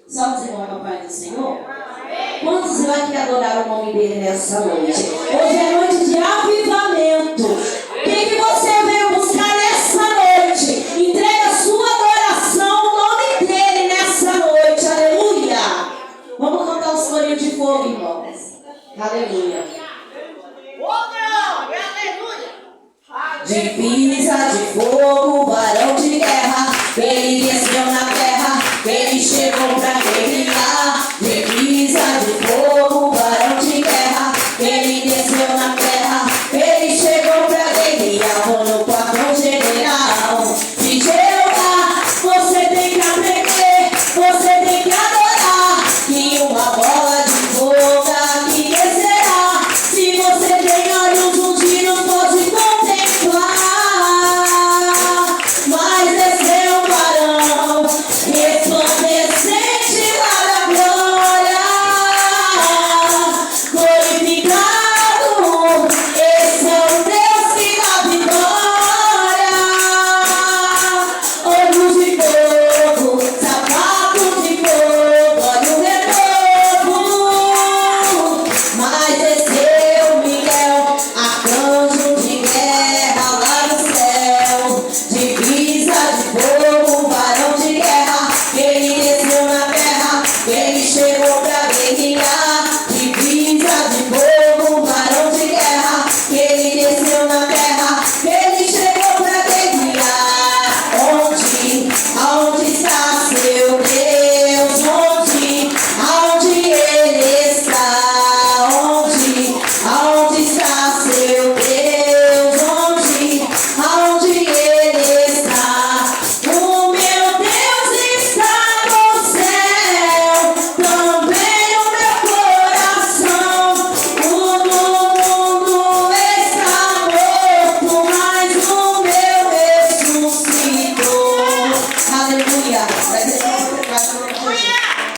Só dizer uma paz do Senhor. Quantos irão que adorar o nome dele nessa noite? Hoje é noite de avivamento. O que você veio buscar nessa noite? Entrega a sua adoração ao nome dele nessa noite. Aleluia. Vamos cantar os corinhos de fogo, irmãos. Aleluia. Divisa de fogo, varão de guerra. Ele desceu na terra, ele chegou pra